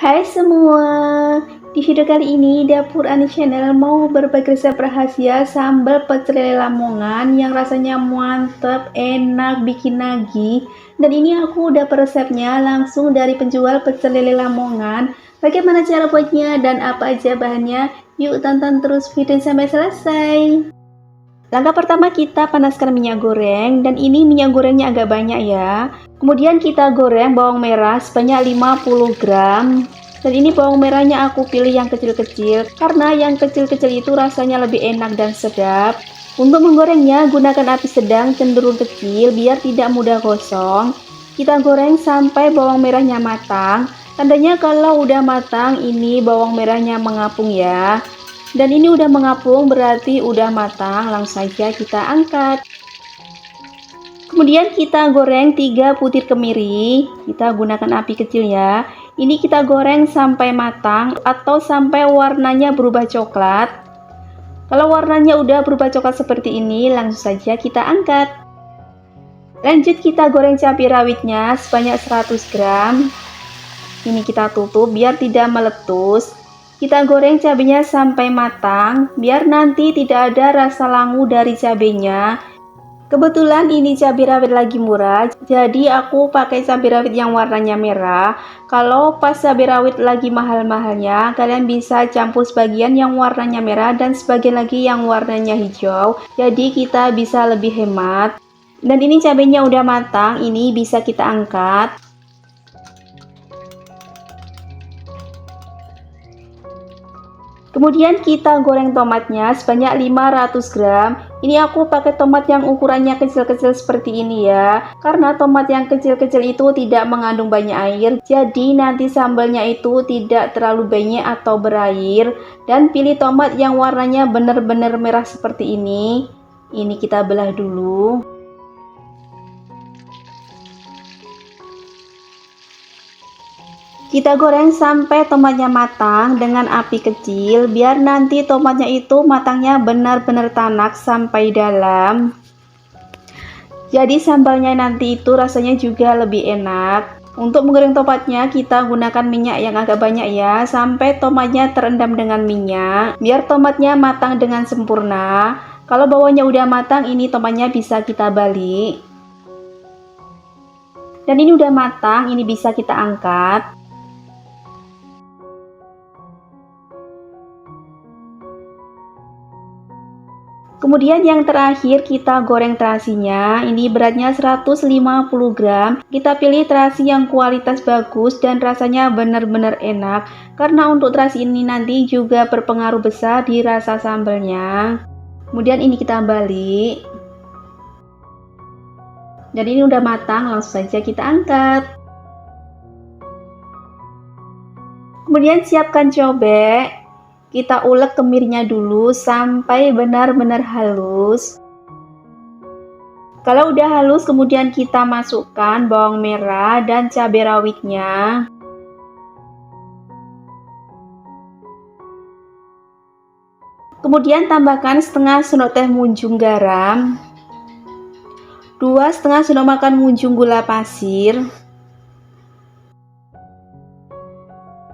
Hai semua, di video kali ini Dapur Ani Channel mau berbagi resep rahasia sambal pecel lele Lamongan yang rasanya mantap, enak, bikin nagih. Dan ini aku dapat resepnya langsung dari penjual pecel lele Lamongan. Bagaimana cara buatnya dan apa aja bahannya? Yuk tonton terus video sampai selesai. Langkah pertama kita panaskan minyak goreng, dan ini minyak gorengnya agak banyak ya. Kemudian kita goreng bawang merah sebanyak 50 gram. Dan ini bawang merahnya aku pilih yang kecil-kecil karena yang kecil-kecil itu rasanya lebih enak dan sedap. Untuk menggorengnya gunakan api sedang cenderung kecil biar tidak mudah gosong. Kita goreng sampai bawang merahnya matang. Tandanya kalau udah matang ini bawang merahnya mengapung ya. Dan ini udah mengapung berarti udah matang, langsung saja kita angkat. Kemudian kita goreng 3 butir kemiri. Kita gunakan api kecil ya. Ini kita goreng sampai matang atau sampai warnanya berubah coklat. Kalau warnanya udah berubah coklat seperti ini, langsung saja kita angkat. Lanjut kita goreng cabai rawitnya sebanyak 100 gram. Ini kita tutup biar tidak meletus. Kita goreng cabenya sampai matang, biar nanti tidak ada rasa langu dari cabenya. Kebetulan ini cabai rawit lagi murah, jadi aku pakai cabai rawit yang warnanya merah. Kalau pas cabai rawit lagi mahal-mahalnya, kalian bisa campur sebagian yang warnanya merah dan sebagian lagi yang warnanya hijau. Jadi kita bisa lebih hemat. Dan ini cabenya udah matang, ini bisa kita angkat. Kemudian kita goreng tomatnya sebanyak 500 gram. Ini aku pakai tomat yang ukurannya kecil-kecil seperti ini ya. Karena tomat yang kecil-kecil itu tidak mengandung banyak air. Jadi nanti sambalnya itu tidak terlalu banyak atau berair. Dan pilih tomat yang warnanya benar-benar merah seperti ini. Ini kita belah dulu. Kita goreng sampai tomatnya matang dengan api kecil biar nanti tomatnya itu matangnya benar-benar tanak sampai dalam. Jadi sambalnya nanti itu rasanya juga lebih enak. Untuk menggoreng tomatnya kita gunakan minyak yang agak banyak ya, sampai tomatnya terendam dengan minyak biar tomatnya matang dengan sempurna. Kalau bawahnya udah matang, ini tomatnya bisa kita balik. Dan ini udah matang, ini bisa kita angkat. Kemudian yang terakhir kita goreng terasinya. Ini beratnya 150 gram. Kita pilih terasi yang kualitas bagus dan rasanya benar-benar enak. Karena untuk terasi ini nanti juga berpengaruh besar di rasa sambalnya. Kemudian ini kita balik. Dan ini udah matang, langsung saja kita angkat. Kemudian siapkan cobek. Kita ulek kemirinya dulu sampai benar-benar halus. Kalau udah halus, kemudian kita masukkan bawang merah dan cabai rawitnya. Kemudian tambahkan setengah sendok teh munjung garam, 2,5 sendok makan munjung gula pasir,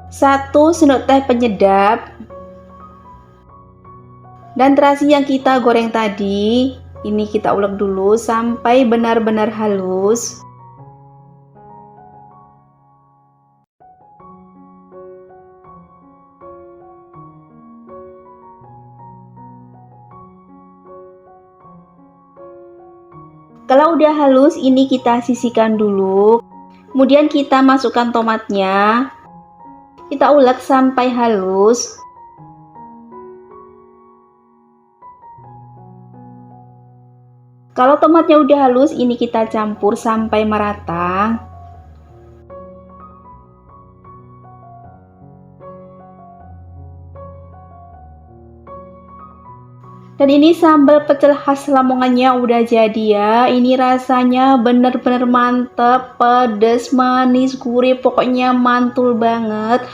1 sendok teh penyedap, dan terasi yang kita goreng tadi, ini kita ulek dulu sampai benar-benar halus. Kalau udah halus, ini kita sisihkan dulu. Kemudian kita masukkan tomatnya. Kita ulek sampai halus. Kalau tomatnya udah halus, ini kita campur sampai merata. Dan ini sambal pecel khas Lamongannya udah jadi ya. Ini rasanya bener-bener mantep, pedes, manis, gurih, pokoknya mantul banget.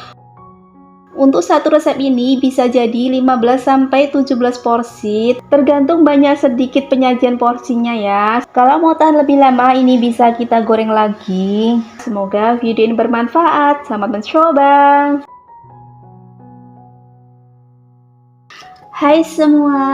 Untuk satu resep ini bisa jadi 15-17 porsi, tergantung banyak sedikit penyajian porsinya ya. Kalau mau tahan lebih lama, ini bisa kita goreng lagi. Semoga video ini bermanfaat. Selamat mencoba. Hai semua,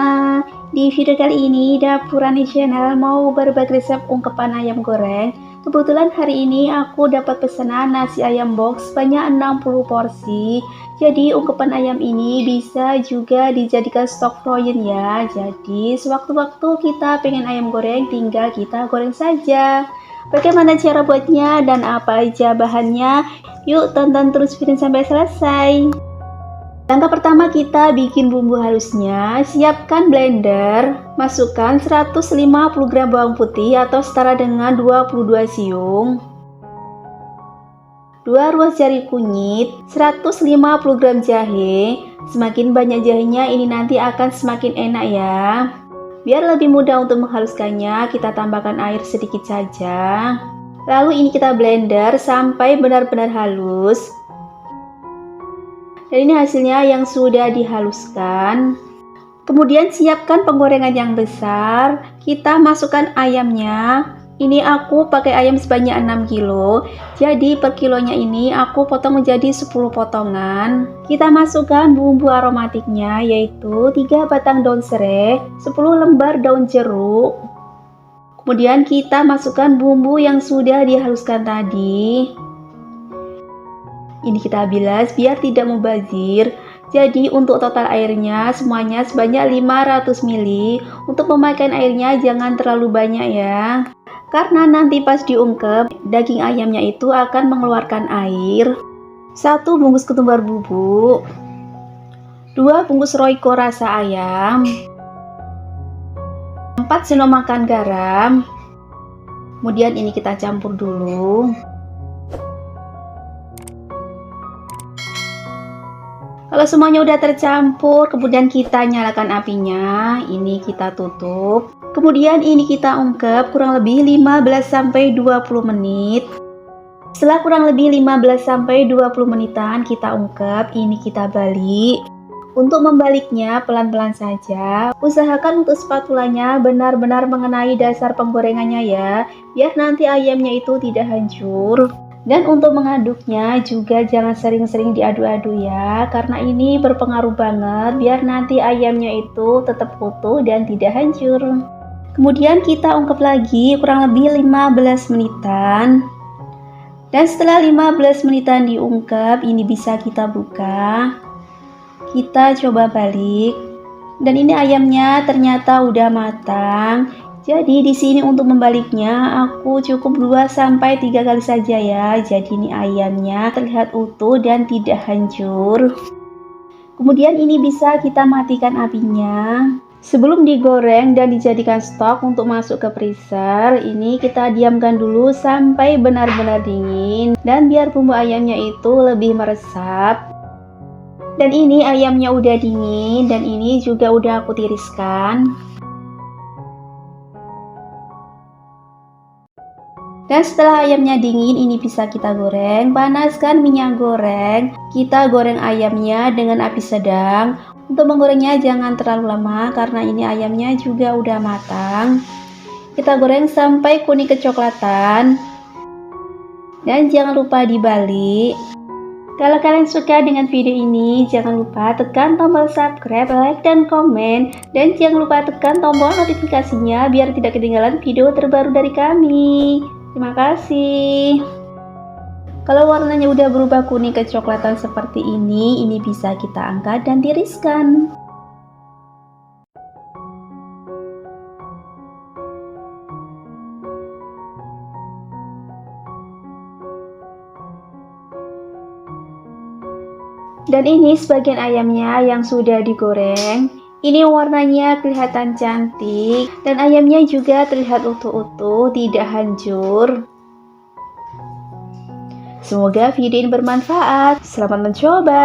di video kali ini Dapur Ani Channel mau berbagi resep ungkepan ayam goreng. Kebetulan hari ini aku dapat pesanan nasi ayam box sebanyak 60 porsi. Jadi ungkepan ayam ini bisa juga dijadikan stok frozen ya. Jadi sewaktu-waktu kita pengen ayam goreng tinggal kita goreng saja. Bagaimana cara buatnya dan apa aja bahannya? Yuk tonton terus video sampai selesai. Langkah pertama kita bikin bumbu halusnya. Siapkan blender, masukkan 150 gram bawang putih atau setara dengan 22 siung, 2 ruas jari kunyit, 150 gram jahe. Semakin banyak jahenya ini nanti akan semakin enak ya. Biar lebih mudah untuk menghaluskannya, kita tambahkan air sedikit saja. Lalu ini kita blender sampai benar-benar halus. Dan ini hasilnya yang sudah dihaluskan. Kemudian siapkan penggorengan yang besar. Kita masukkan ayamnya. Ini aku pakai ayam sebanyak 6 kilo. Jadi per kilonya ini aku potong menjadi 10 potongan. Kita masukkan bumbu aromatiknya yaitu 3 batang daun serai, 10 lembar daun jeruk. Kemudian kita masukkan bumbu yang sudah dihaluskan tadi. Ini kita bilas biar tidak mubazir. Jadi untuk total airnya semuanya sebanyak 500 ml. Untuk pemakaian airnya jangan terlalu banyak ya. Karena nanti pas diungkep daging ayamnya itu akan mengeluarkan air. 1 bungkus ketumbar bubuk, 2 bungkus royco rasa ayam, 4 sendok makan garam. Kemudian ini kita campur dulu. Kalau semuanya udah tercampur, kemudian kita nyalakan apinya. Ini kita tutup. Kemudian ini kita ungkep kurang lebih 15-20 menit. Setelah kurang lebih 15-20 menitan kita ungkep, ini kita balik. Untuk membaliknya pelan-pelan saja. Usahakan untuk spatulanya benar-benar mengenai dasar penggorengannya ya, biar nanti ayamnya itu tidak hancur. Dan untuk mengaduknya juga jangan sering-sering diaduk-aduk ya, karena ini berpengaruh banget biar nanti ayamnya itu tetap utuh dan tidak hancur. Kemudian kita ungkep lagi kurang lebih 15 menitan. Dan setelah 15 menitan diungkep, ini bisa kita buka. Kita coba balik. Dan ini ayamnya ternyata udah matang. Jadi di sini untuk membaliknya aku cukup 2-3 kali saja ya. Jadi ini ayamnya terlihat utuh dan tidak hancur. Kemudian ini bisa kita matikan apinya. Sebelum digoreng dan dijadikan stok untuk masuk ke freezer, ini kita diamkan dulu sampai benar-benar dingin dan biar bumbu ayamnya itu lebih meresap. Dan ini ayamnya udah dingin dan ini juga udah aku tiriskan. Dan setelah ayamnya dingin, ini bisa kita goreng. Panaskan minyak goreng. Kita goreng ayamnya dengan api sedang. Untuk menggorengnya jangan terlalu lama karena ini ayamnya juga udah matang. Kita goreng sampai kuning kecoklatan. Dan jangan lupa dibalik. Kalau kalian suka dengan video ini, jangan lupa tekan tombol subscribe, like, dan komen. Dan jangan lupa tekan tombol notifikasinya biar tidak ketinggalan video terbaru dari kami. Terima kasih. Kalau warnanya udah berubah kuning kecoklatan seperti ini bisa kita angkat dan tiriskan. Dan ini sebagian ayamnya yang sudah digoreng. Ini warnanya kelihatan cantik dan ayamnya juga terlihat utuh-utuh, tidak hancur. Semoga video ini bermanfaat. Selamat mencoba.